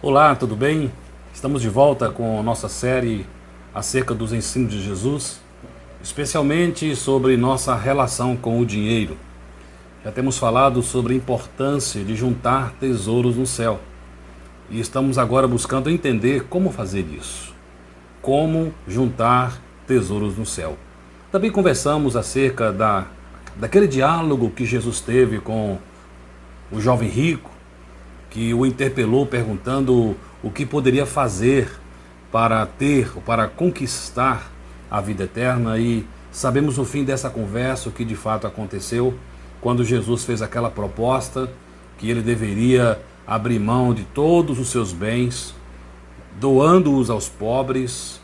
Olá, tudo bem? Estamos de volta com a nossa série acerca dos ensinos de Jesus, especialmente sobre nossa relação com o dinheiro. Já temos falado sobre a importância de juntar tesouros no céu e estamos agora buscando entender como fazer isso. Como juntar tesouros no céu. Também conversamos acerca daquele diálogo que Jesus teve com o jovem rico, que o interpelou perguntando o que poderia fazer para ter ou para conquistar a vida eterna, e sabemos no fim dessa conversa o que de fato aconteceu quando Jesus fez aquela proposta que ele deveria abrir mão de todos os seus bens, doando-os aos pobres,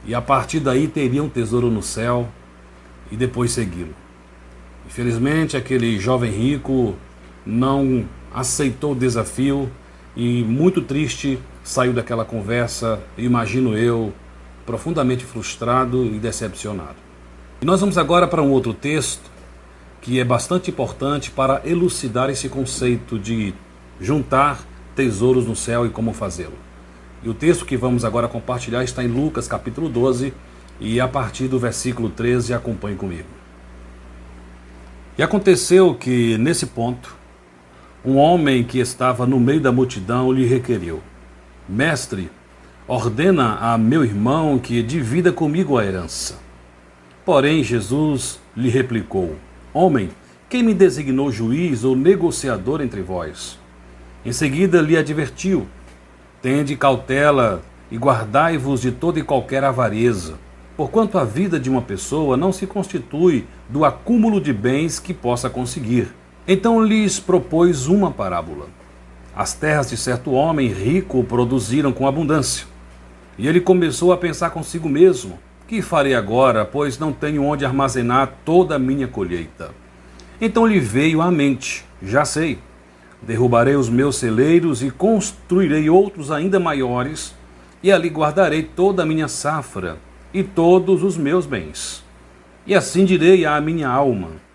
e a partir daí teria um tesouro no céu e depois segui-lo. Infelizmente, aquele jovem rico não aceitou o desafio e, muito triste, saiu daquela conversa, imagino eu, profundamente frustrado e decepcionado. E nós vamos agora para um outro texto que é bastante importante para elucidar esse conceito de juntar tesouros no céu e como fazê-lo. E o texto que vamos agora compartilhar está em Lucas capítulo 12 e a partir do versículo 13, acompanhe comigo. E aconteceu que, nesse ponto, um homem que estava no meio da multidão lhe requeriu: Mestre, ordena a meu irmão que divida comigo a herança. Porém, Jesus lhe replicou: Homem, quem me designou juiz ou negociador entre vós? Em seguida lhe advertiu: Tende cautela e guardai-vos de toda e qualquer avareza, porquanto a vida de uma pessoa não se constitui do acúmulo de bens que possa conseguir. Então lhes propôs uma parábola. As terras de certo homem rico produziram com abundância. E ele começou a pensar consigo mesmo: que farei agora, pois não tenho onde armazenar toda a minha colheita? Então lhe veio à mente: já sei, derrubarei os meus celeiros e construirei outros ainda maiores, e ali guardarei toda a minha safra e todos os meus bens. E assim direi à minha alma: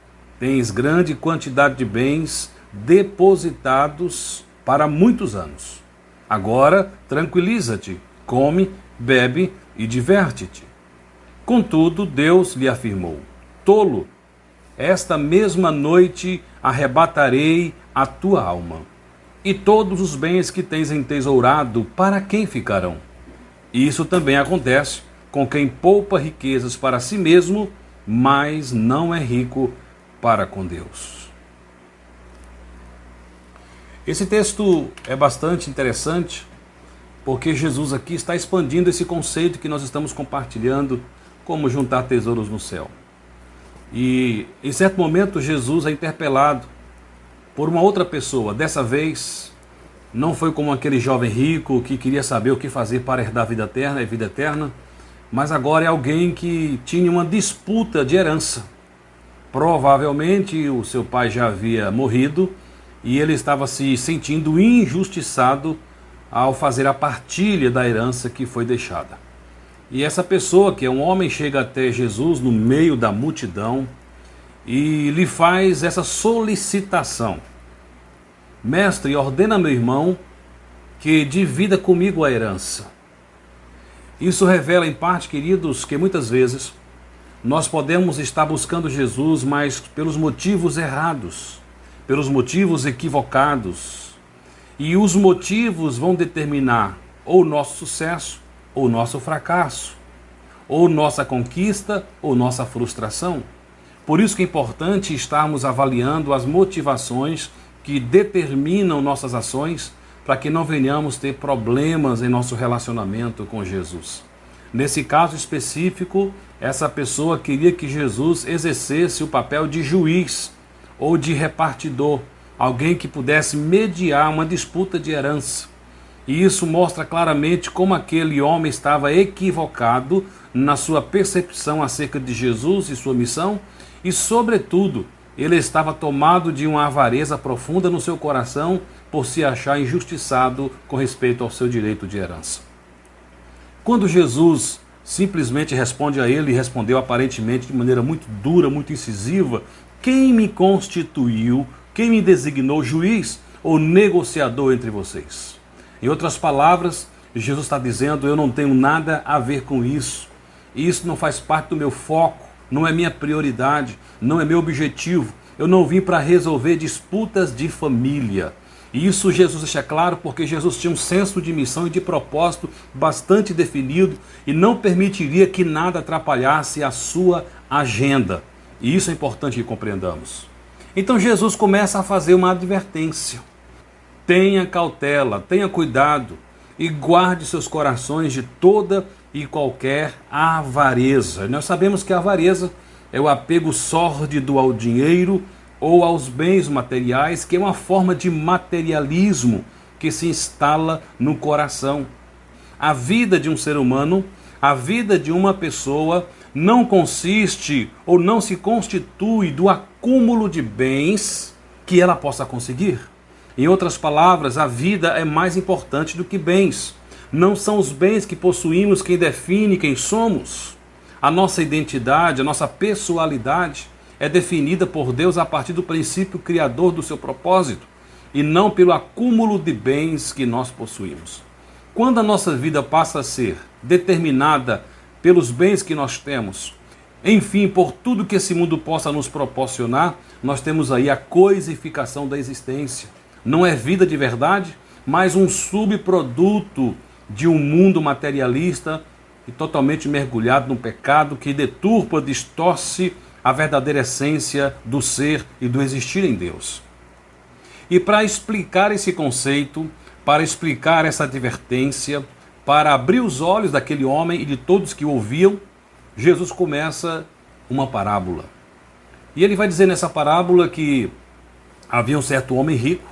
tens grande quantidade de bens depositados para muitos anos. Agora tranquiliza-te, come, bebe e diverte-te. Contudo, Deus lhe afirmou: Tolo, esta mesma noite arrebatarei a tua alma. E todos os bens que tens entesourado, para quem ficarão? Isso também acontece com quem poupa riquezas para si mesmo, mas não é rico para com Deus. Esse texto é bastante interessante, porque Jesus aqui está expandindo esse conceito que nós estamos compartilhando, como juntar tesouros no céu. E em certo momento Jesus é interpelado por uma outra pessoa. Dessa vez não foi como aquele jovem rico que queria saber o que fazer para herdar a vida eterna, mas agora é alguém que tinha uma disputa de herança. Provavelmente o seu pai já havia morrido e ele estava se sentindo injustiçado ao fazer a partilha da herança que foi deixada. E essa pessoa, que é um homem, chega até Jesus no meio da multidão e lhe faz essa solicitação: Mestre, ordena meu irmão que divida comigo a herança. Isso revela em parte, queridos, que muitas vezes nós podemos estar buscando Jesus, mas pelos motivos errados, pelos motivos equivocados. E os motivos vão determinar ou nosso sucesso, ou nosso fracasso, ou nossa conquista, ou nossa frustração. Por isso que é importante estarmos avaliando as motivações que determinam nossas ações, para que não venhamos ter problemas em nosso relacionamento com Jesus. Nesse caso específico, essa pessoa queria que Jesus exercesse o papel de juiz ou de repartidor, alguém que pudesse mediar uma disputa de herança. E isso mostra claramente como aquele homem estava equivocado na sua percepção acerca de Jesus e sua missão, e, sobretudo, ele estava tomado de uma avareza profunda no seu coração por se achar injustiçado com respeito ao seu direito de herança. Quando Jesus simplesmente responde a ele, e respondeu aparentemente de maneira muito dura, muito incisiva: quem me constituiu, quem me designou juiz ou negociador entre vocês? Em outras palavras, Jesus está dizendo: eu não tenho nada a ver com isso. Isso não faz parte do meu foco, não é minha prioridade, não é meu objetivo. Eu não vim para resolver disputas de família. E isso Jesus deixa claro porque Jesus tinha um senso de missão e de propósito bastante definido e não permitiria que nada atrapalhasse a sua agenda. E isso é importante que compreendamos. Então Jesus começa a fazer uma advertência. Tenha cautela, tenha cuidado e guarde seus corações de toda e qualquer avareza. Nós sabemos que a avareza é o apego sórdido ao dinheiro ou aos bens materiais, que é uma forma de materialismo que se instala no coração. A vida de um ser humano, a vida de uma pessoa, não consiste ou não se constitui do acúmulo de bens que ela possa conseguir. Em outras palavras, a vida é mais importante do que bens. Não são os bens que possuímos quem define quem somos. A nossa identidade, a nossa pessoalidade é definida por Deus a partir do princípio criador do seu propósito e não pelo acúmulo de bens que nós possuímos. Quando a nossa vida passa a ser determinada pelos bens que nós temos, enfim, por tudo que esse mundo possa nos proporcionar, nós temos aí a coisificação da existência. Não é vida de verdade, mas um subproduto de um mundo materialista e totalmente mergulhado no pecado que deturpa, distorce a verdadeira essência do ser e do existir em Deus. E para explicar esse conceito, para explicar essa advertência, para abrir os olhos daquele homem e de todos que o ouviam, Jesus começa uma parábola. E ele vai dizer nessa parábola que havia um certo homem rico,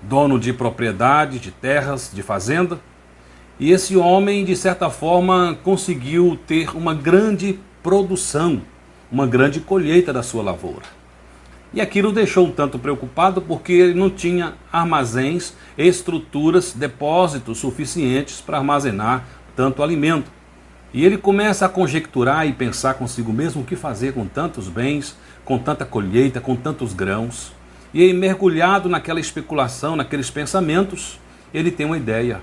dono de propriedade, de terras, de fazenda, e esse homem, de certa forma, conseguiu ter uma grande produção, uma grande colheita da sua lavoura. E aquilo o deixou um tanto preocupado porque ele não tinha armazéns, estruturas, depósitos suficientes para armazenar tanto alimento. E ele começa a conjecturar e pensar consigo mesmo o que fazer com tantos bens, com tanta colheita, com tantos grãos. E aí, mergulhado naquela especulação, naqueles pensamentos, ele tem uma ideia.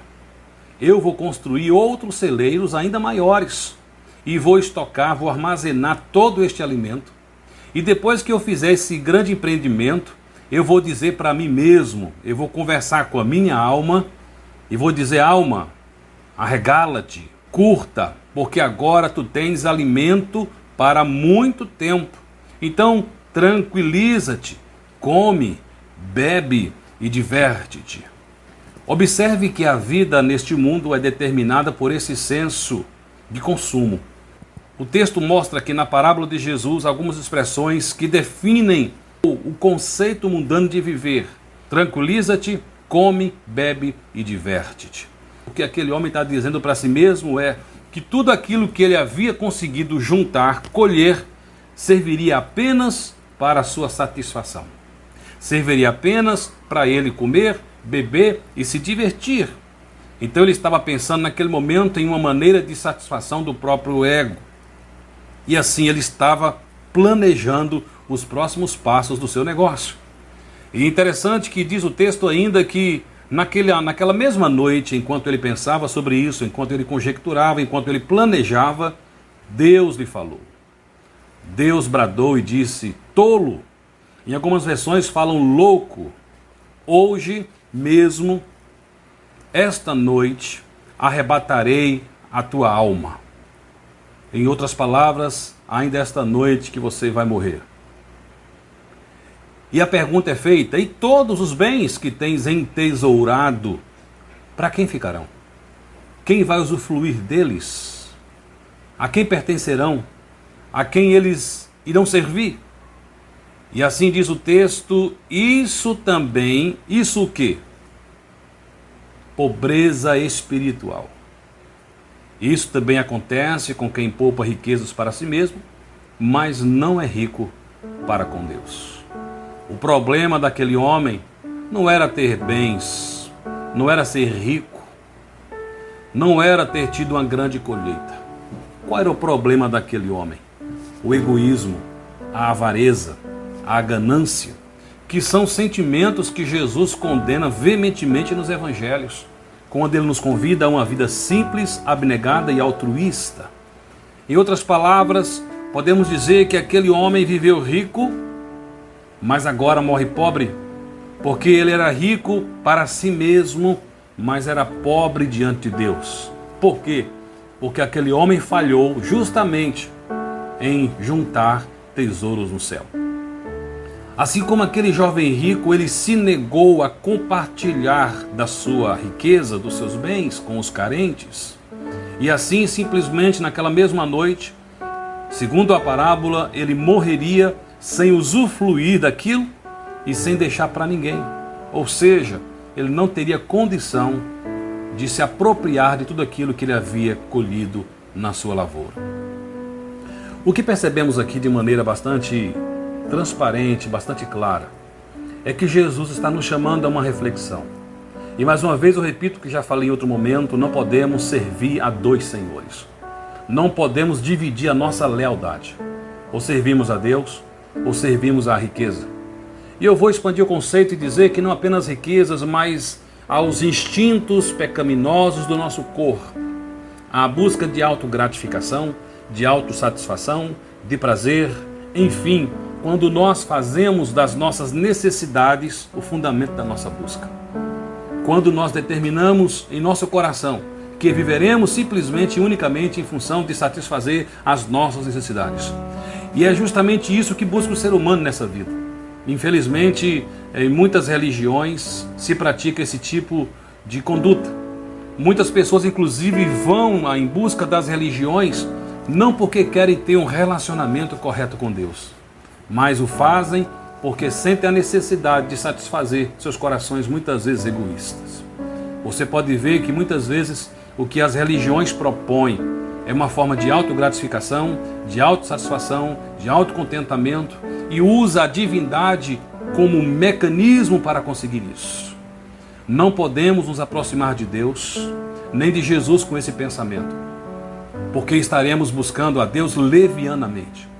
Eu vou construir outros celeiros ainda maiores e vou estocar, vou armazenar todo este alimento. E depois que eu fizer esse grande empreendimento, eu vou dizer para mim mesmo, eu vou conversar com a minha alma e vou dizer: alma, arregala-te, curta, porque agora tu tens alimento para muito tempo. Então, tranquiliza-te, come, bebe e diverte-te. Observe que a vida neste mundo é determinada por esse senso de consumo. O texto mostra que na parábola de Jesus algumas expressões que definem o conceito mundano de viver. Tranquiliza-te, come, bebe e diverte-te. O que aquele homem está dizendo para si mesmo é que tudo aquilo que ele havia conseguido juntar, colher, serviria apenas para a sua satisfação. Serviria apenas para ele comer, beber e se divertir. Então ele estava pensando naquele momento em uma maneira de satisfação do próprio ego. E assim ele estava planejando os próximos passos do seu negócio. E interessante que diz o texto ainda que naquela mesma noite, enquanto ele pensava sobre isso, enquanto ele conjecturava, enquanto ele planejava, Deus lhe falou. Deus bradou e disse: tolo. Em algumas versões falam louco. Hoje mesmo, esta noite, arrebatarei a tua alma. Em outras palavras, ainda esta noite que você vai morrer. E a pergunta é feita: e todos os bens que tens entesourado, para quem ficarão? Quem vai usufruir deles? A quem pertencerão? A quem eles irão servir? E assim diz o texto: isso também, isso o quê? Pobreza espiritual. Isso também acontece com quem poupa riquezas para si mesmo, mas não é rico para com Deus. O problema daquele homem não era ter bens, não era ser rico, não era ter tido uma grande colheita. Qual era o problema daquele homem? O egoísmo, a avareza, a ganância, que são sentimentos que Jesus condena veementemente nos evangelhos, quando ele nos convida a uma vida simples, abnegada e altruísta. Em outras palavras, podemos dizer que aquele homem viveu rico, mas agora morre pobre, porque ele era rico para si mesmo, mas era pobre diante de Deus. Por quê? Porque aquele homem falhou justamente em juntar tesouros no céu. Assim como aquele jovem rico, ele se negou a compartilhar da sua riqueza, dos seus bens com os carentes. E assim, simplesmente naquela mesma noite, segundo a parábola, ele morreria sem usufruir daquilo e sem deixar para ninguém. Ou seja, ele não teria condição de se apropriar de tudo aquilo que ele havia colhido na sua lavoura. O que percebemos aqui de maneira bastante transparente, bastante clara, é que Jesus está nos chamando a uma reflexão. E mais uma vez eu repito o que já falei em outro momento, não podemos servir a dois senhores. Não podemos dividir a nossa lealdade. Ou servimos a Deus, ou servimos à riqueza. E eu vou expandir o conceito e dizer que não apenas riquezas, mas aos instintos pecaminosos do nosso corpo. À busca de autogratificação, de autossatisfação, de prazer, enfim, quando nós fazemos das nossas necessidades o fundamento da nossa busca. Quando nós determinamos em nosso coração que viveremos simplesmente e unicamente em função de satisfazer as nossas necessidades. E é justamente isso que busca o ser humano nessa vida. Infelizmente, em muitas religiões se pratica esse tipo de conduta. Muitas pessoas, inclusive, vão em busca das religiões não porque querem ter um relacionamento correto com Deus, mas o fazem porque sentem a necessidade de satisfazer seus corações muitas vezes egoístas. Você pode ver que muitas vezes o que as religiões propõem é uma forma de autogratificação, de autossatisfação, de autocontentamento e usa a divindade como um mecanismo para conseguir isso. Não podemos nos aproximar de Deus, nem de Jesus com esse pensamento, porque estaremos buscando a Deus levianamente.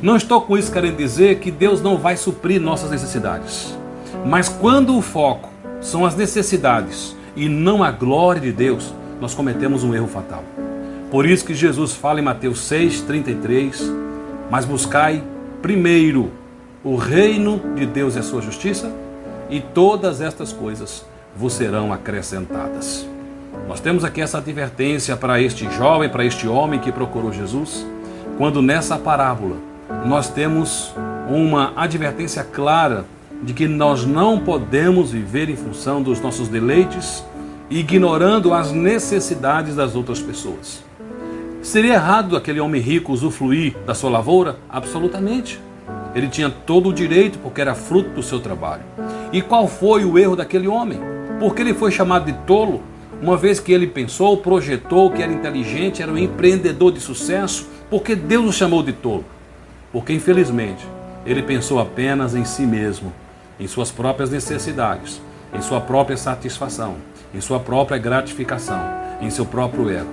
Não estou com isso querendo dizer que Deus não vai suprir nossas necessidades. Mas quando o foco são as necessidades e não a glória de Deus, nós cometemos um erro fatal. Por isso que Jesus fala em Mateus 6,33, mas buscai primeiro o reino de Deus e a sua justiça, e todas estas coisas vos serão acrescentadas. Nós temos aqui essa advertência para este jovem, para este homem que procurou Jesus, quando nessa parábola nós temos uma advertência clara de que nós não podemos viver em função dos nossos deleites, ignorando as necessidades das outras pessoas. Seria errado aquele homem rico usufruir da sua lavoura? Absolutamente. Ele tinha todo o direito porque era fruto do seu trabalho. E qual foi o erro daquele homem? Porque ele foi chamado de tolo, uma vez que ele pensou, projetou que era inteligente, era um empreendedor de sucesso. Porque Deus o chamou de tolo? Porque infelizmente ele pensou apenas em si mesmo, em suas próprias necessidades, em sua própria satisfação, em sua própria gratificação, em seu próprio ego.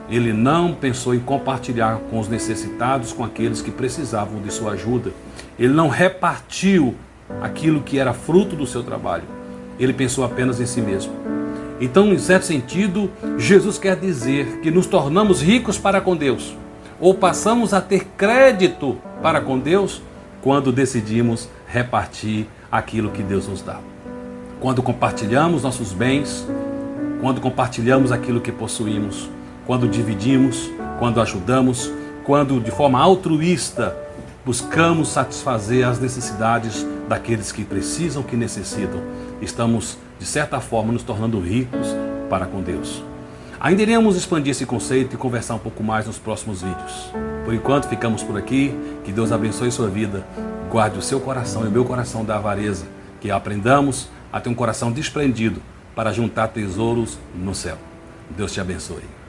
Ele não pensou em compartilhar com os necessitados, com aqueles que precisavam de sua ajuda. Ele não repartiu aquilo que era fruto do seu trabalho. Ele pensou apenas em si mesmo. Então, em certo sentido, Jesus quer dizer que nos tornamos ricos para com Deus, ou passamos a ter crédito para com Deus quando decidimos repartir aquilo que Deus nos dá. Quando compartilhamos nossos bens, quando compartilhamos aquilo que possuímos, quando dividimos, quando ajudamos, quando de forma altruísta buscamos satisfazer as necessidades daqueles que precisam, que necessitam, estamos, de certa forma, nos tornando ricos para com Deus. Ainda iremos expandir esse conceito e conversar um pouco mais nos próximos vídeos. Por enquanto, ficamos por aqui. Que Deus abençoe sua vida, guarde o seu coração e o meu coração da avareza, que aprendamos a ter um coração desprendido para juntar tesouros no céu. Deus te abençoe.